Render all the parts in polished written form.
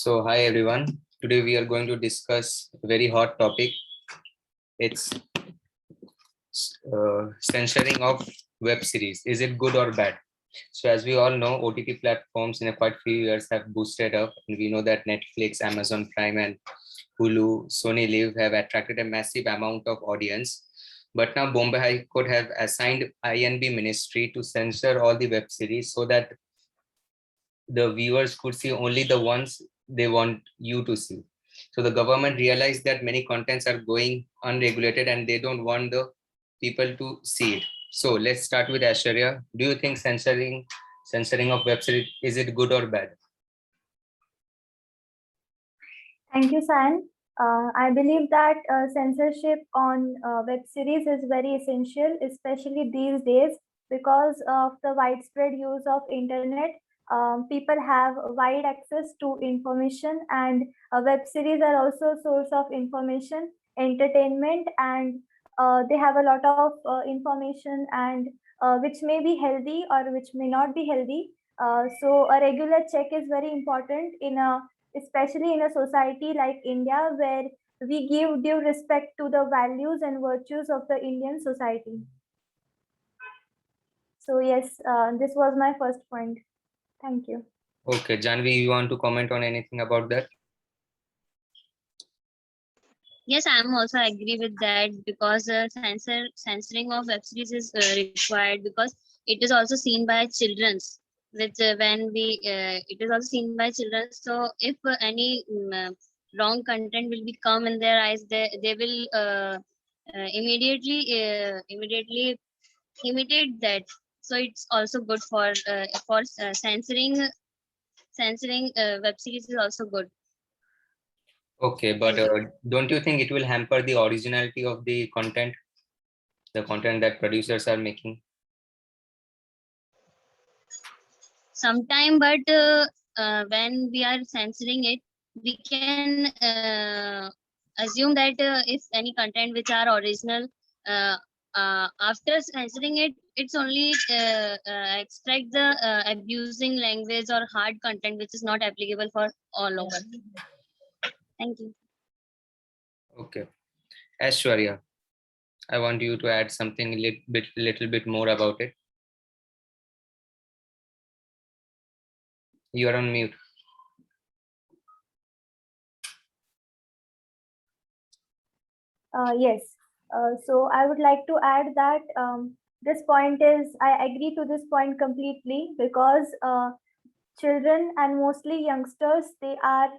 So, hi everyone. Today we are going to discuss a very hot topic. It's censoring of web series. Is it good or bad? So, as we all know, OTT platforms in a quite few years have boosted up, and we know that Netflix, Amazon Prime, and Hulu, Sony Live have attracted a massive amount of audience. But now Bombay High Court have assigned INB Ministry to censor all the web series so that the viewers could see only the ones they want you to see. So the government realized that many contents are going unregulated and they don't want the people to see it. So let's start with Aishwarya. Do you think censoring of web series, is it good or bad? Thank you, San. I believe that censorship on web series is very essential, especially these days, because of the widespread use of internet. People have wide access to information, and web series are also a source of information, entertainment, and they have a lot of information and which may be healthy or which may not be healthy. So a regular check is very important especially in a society like India, where we give due respect to the values and virtues of the Indian society. So yes, this was my first point. Thank you. Okay, Janvi, you want to comment on anything about that? Yes, I am also agree with that, because censoring of web series is required, because it is also seen by childrens. Which when we it is also seen by children. So if any wrong content will be come in their eyes, they will immediately imitate that. So it's also good for censoring web series is also good. Okay, but don't you think it will hamper the originality of the content that producers are making? Sometime, but when we are censoring it, we can assume that if any content which are original, after censoring it, it's only extract the abusing language or hard content which is not applicable for all over. Thank you. Okay, Aishwarya, I want you to add something little bit more about it. You are on mute. Yes. So I would like to add that this point is, I agree to this point completely, because children and mostly youngsters, they are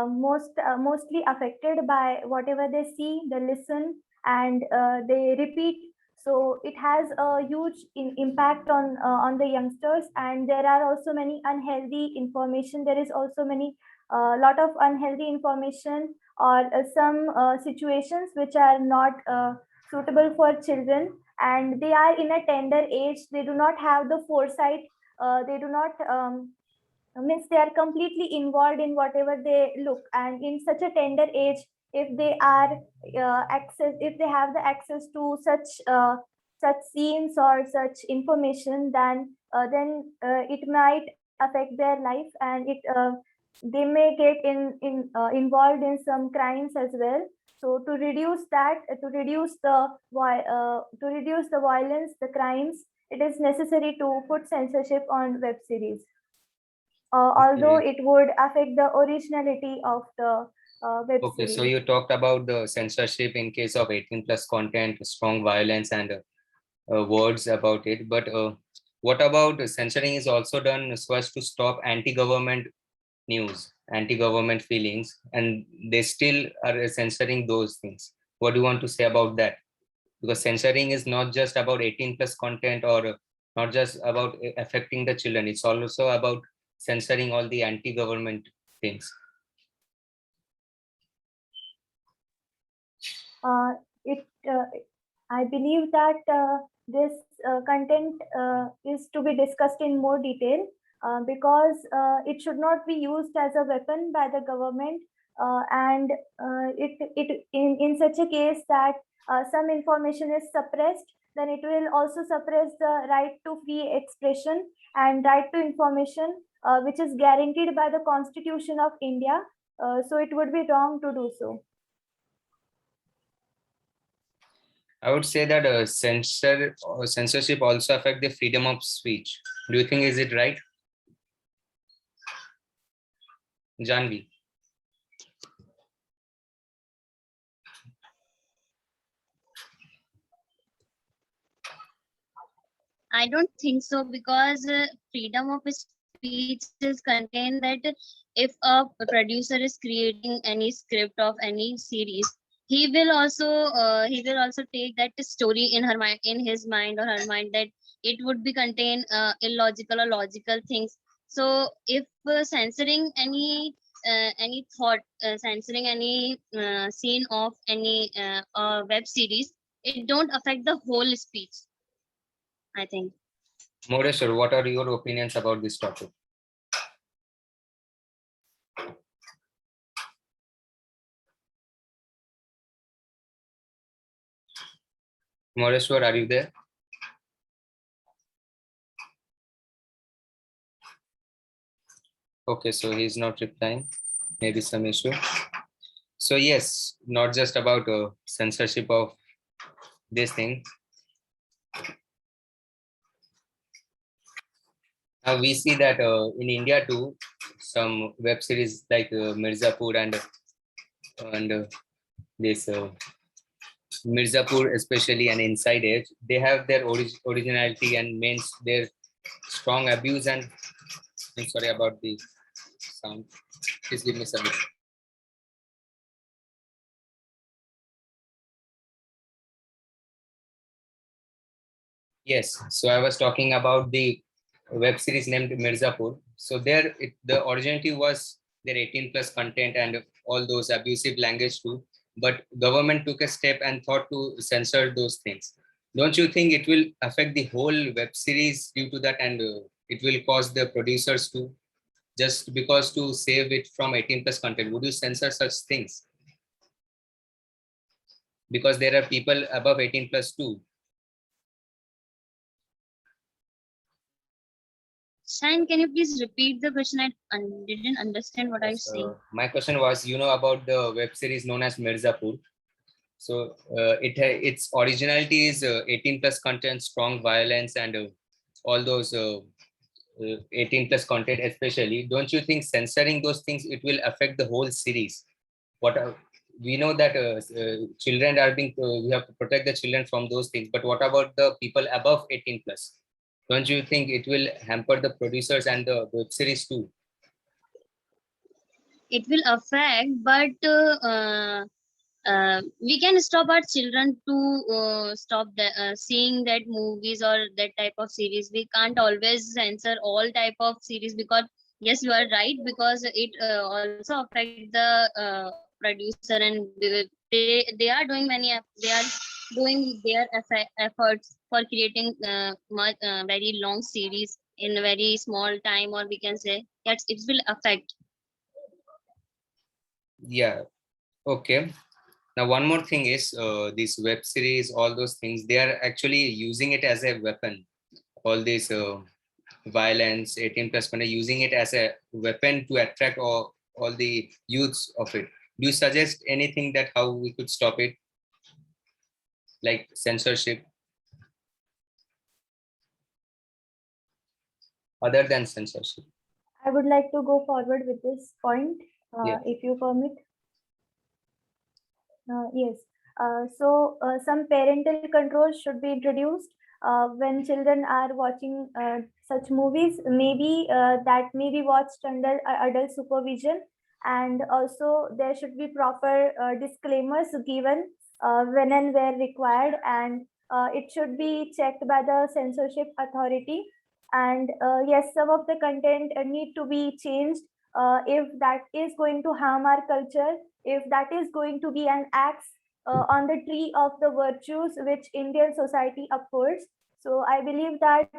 mostly affected by whatever they see, they listen, and they repeat. So it has a huge impact on the youngsters, and there are also many unhealthy information. There is also many lot of unhealthy information, or some situations which are not suitable for children, and they are in a tender age. They do not have the foresight. They do not means they are completely involved in whatever they look, and in such a tender age, if they are if they have the access to such scenes or such information, then it might affect their life, and they may get involved in some crimes as well. So to reduce that, to reduce the violence, the crimes, it is necessary to put censorship on web series. Although it would affect the originality of the web Okay, series. so you talked about the censorship in case of 18 plus content, strong violence, and words about it. But what about censoring is also done so as to stop anti-government news, anti-government feelings, and they still are censoring those things. What do you want to say about that? Because censoring is not just about 18 plus content, or not just about affecting the children. It's also about censoring all the anti-government things. I believe that this content is to be discussed in more detail, because it should not be used as a weapon by the government, and it in such a case that some information is suppressed, then it will also suppress the right to free expression and right to information, which is guaranteed by the Constitution of India. So it would be wrong to do so. I would say that censorship also affect the freedom of speech. Do you think is it right, Janvi? I don't think so, because freedom of speech is contained that if a producer is creating any script of any series, he will also take that story in her mind, in his mind or her mind, that it would be contain illogical or logical things. So if any thought, censoring any scene of any web series, it don't affect the whole speech, I think. Moreshwar, what are your opinions about this topic? Moreshwar, are you there? Okay, so he's not replying. Maybe some issue. So yes, not just about censorship of this thing. Now we see that in India too, some web series like Mirzapur and this Mirzapur especially and Inside Edge, they have their originality and means their strong abuse and I'm sorry about the sound. Please give me some. Yes, so I was talking about the web series named Mirzapur. So there, the originality was their 18 plus content and all those abusive language too. But government took a step and thought to censor those things. Don't you think it will affect the whole web series due to that, and it will cause the producers to just because to save it from 18 plus content? Would you censor such things? Because there are people above 18 plus too. Shine, can you please repeat the question? I didn't understand what I Yes, saying. my question was, you know about the web series known as Mirzapur. So its originality is 18 plus content, strong violence, and all those 18 plus content, especially. Don't you think censoring those things it will affect the whole series? What we know that children are being we have to protect the children from those things, but what about the people above 18 plus? Don't you think it will hamper the producers and the web series too? It will affect, but we can stop our children to stop seeing that movies or that type of series. We can't always censor all type of series, because yes, you are right, because it also affect the producer, and they are doing they are doing their efforts for creating very long series in a very small time, or we can say that it will affect. Yeah. Okay. Now, one more thing is these web series, all those things, they are actually using it as a weapon. All this violence, 18 plus content, using it as a weapon to attract all the youths of it. Do you suggest anything that how we could stop it, like censorship, other than censorship? I would like to go forward with this point, Yeah. if you permit. Yes. Some parental controls should be introduced when children are watching such movies. Maybe that may be watched under adult supervision, and also there should be proper disclaimers given when and where required, and it should be checked by the censorship authority. And yes, some of the content need to be changed if that is going to harm our culture, if that is going to be an axe on the tree of the virtues which Indian society upholds. So I believe that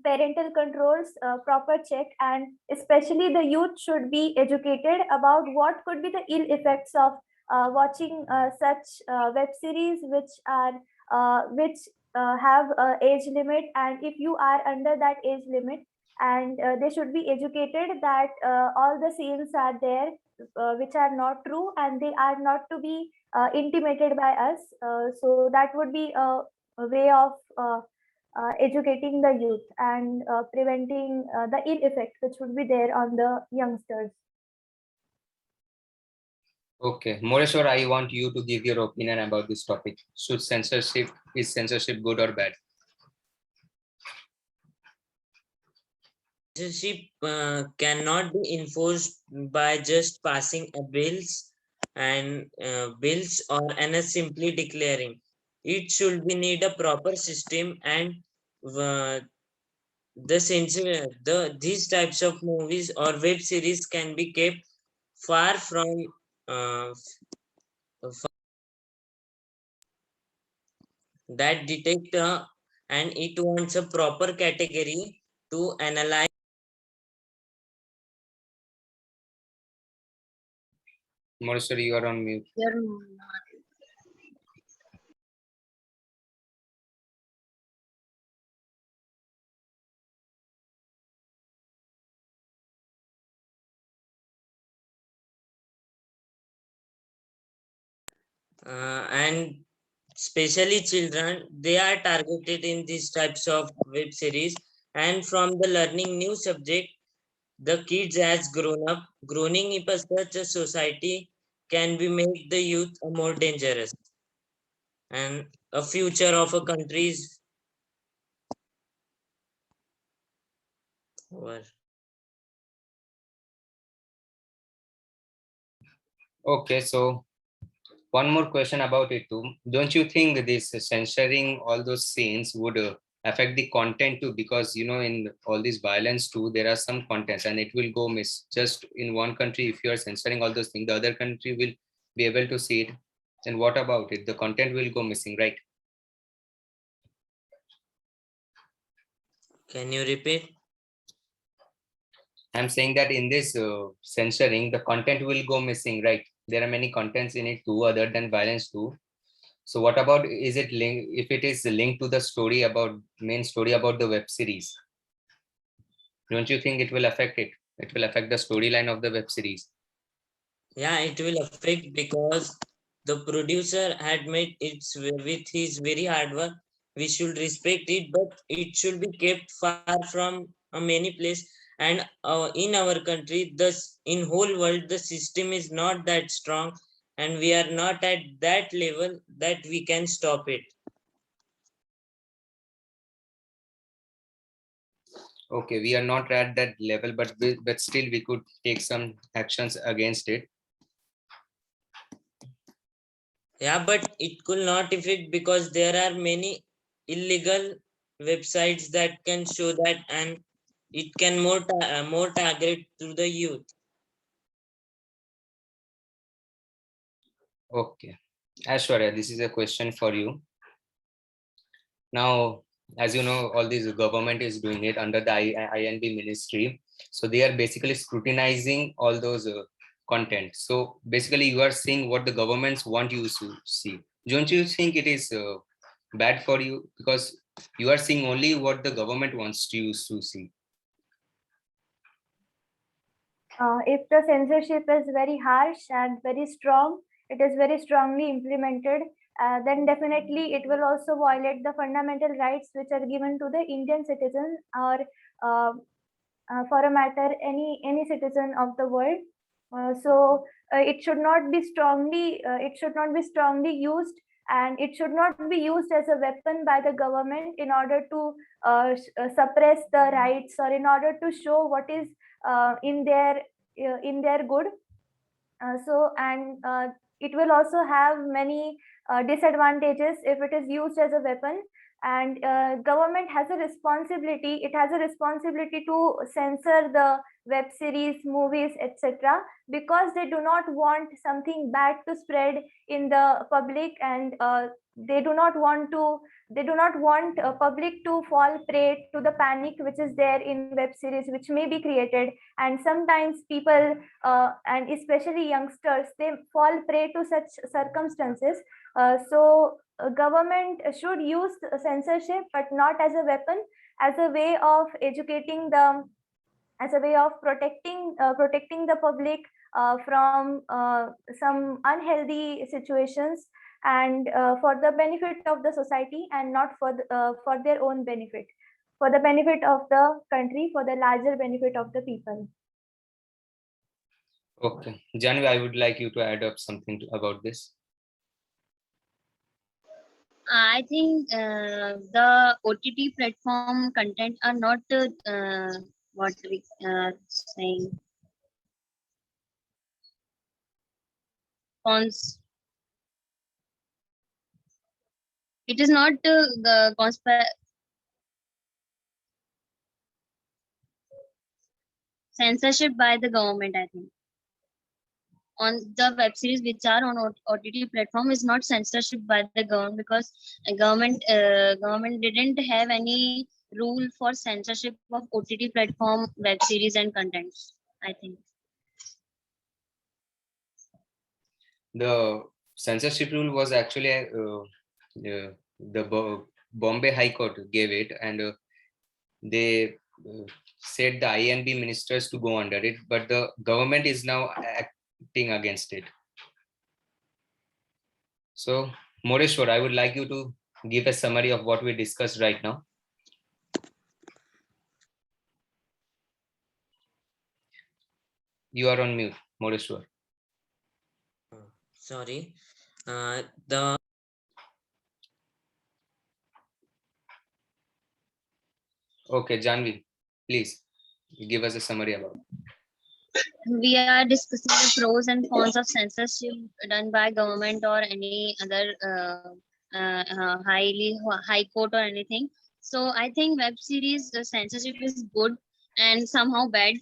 parental controls, proper check, and especially the youth should be educated about what could be the ill effects of watching such web series which are which have age limit, and if you are under that age limit, and they should be educated that all the scenes are there which are not true, and they are not to be intimated by us. So that would be a way of educating the youth and preventing the ill effect which would be there on the youngsters. Okay, Moreshwar, I want you to give your opinion about this topic. Is censorship good or bad? Censorship cannot be enforced by just passing a bills or simply declaring. It should be need a proper system, and these types of movies or web series can be kept far from that detect and it wants a proper category to analyze. Moreshwar, you are on mute. And especially children, they are targeted in these types of web series, and from the learning new subject, the kids has grown up. Growing in such a society can be make the youth more dangerous, and a future of a country's over. Okay, so one more question about it too. Don't you think this censoring all those scenes would affect the content too? Because in all this violence too, there are some contents and it will go miss. Just in one country, if you are censoring all those things, the other country will be able to see it. And what about it? The content will go missing, right? Can you repeat? I'm saying that in this censoring, the content will go missing, right? There are many contents in it too, other than violence too. So what about, is it linked, if it is linked to the story about, main story about the web series? Don't you think it will affect it? It will affect the storyline of the web series. Yeah, it will affect because the producer had made it with his very hard work. We should respect it, but it should be kept far from many place. And in our country, thus in whole world, the system is not that strong, and we are not at that level that we can stop it. Okay, we are not at that level, but still we could take some actions against it. Yeah, but it could not affect because there are many illegal websites that can show that, and it can more target to the youth. Okay, Ashwarya, this is a question for you. Now, as you know, all this government is doing it under the INB ministry. So they are basically scrutinizing all those content. So basically you are seeing what the governments want you to see. Don't you think it is bad for you? Because you are seeing only what the government wants you to see. If the censorship is very harsh and very strong, it is very strongly implemented, then definitely it will also violate the fundamental rights which are given to the Indian citizen, or for a matter any citizen of the world. So it should not be strongly used, and it should not be used as a weapon by the government in order to suppress the rights, or in order to show what is in their good. It will also have many disadvantages if it is used as a weapon. And government has a responsibility. It has a responsibility to censor the web series, movies, etc., because they do not want something bad to spread in the public, and they do not want public to fall prey to the panic which is there in web series, which may be created. And sometimes people, and especially youngsters, they fall prey to such circumstances. So government should use censorship, but not as a weapon, as a way of educating the, as a way of protecting the public from some unhealthy situations, and for the benefit of the society, and not for their own benefit, for the benefit of the country, for the larger benefit of the people. Okay, Janvi, I would like you to add up something about this. I think the OTT platform content are not what we saying cons. It is not censorship by the government. I think on the web series which are on OTT platform is not censorship by the government, because government didn't have any rule for censorship of OTT platform web series and contents. I think The censorship rule was actually the Bombay High Court gave it, and they said the INB ministers to go under it, but the government is now acting against it. So, Moreshwar, I would like you to give a summary of what we discussed right now. You are on mute, Moreshwar. Sorry. Okay, Janvi, please give us a summary about it. we are discussing the pros and cons of censorship done by government or any other high court or anything. So I think web series the censorship is good and somehow bad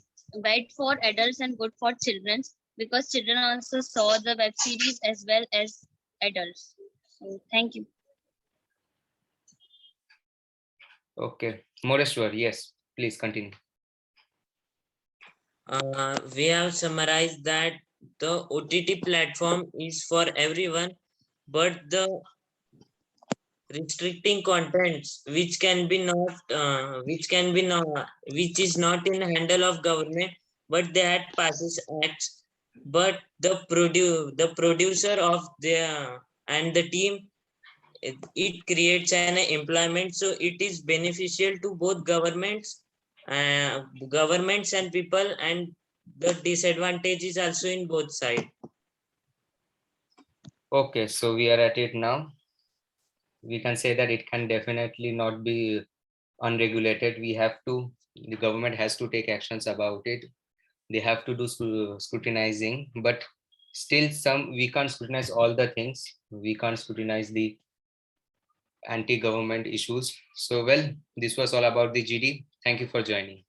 for adults and good for children, because children also saw the web series as well as adults. So thank you. Okay, Moreshwar, yes, please continue. We have summarized that the OTT platform is for everyone, but the restricting contents which is not in handle of government, but they had passes acts, but the producer of the and the team, it creates an employment, so it is beneficial to both governments and people, and the disadvantage is also in both sides. Okay, so we are at it now. We can say that it can definitely not be unregulated. The government has to take actions about it. They have to do scrutinizing, but still we can't scrutinize all the things. We can't scrutinize the anti-government issues. So, well, this was all about the GD. Thank you for joining.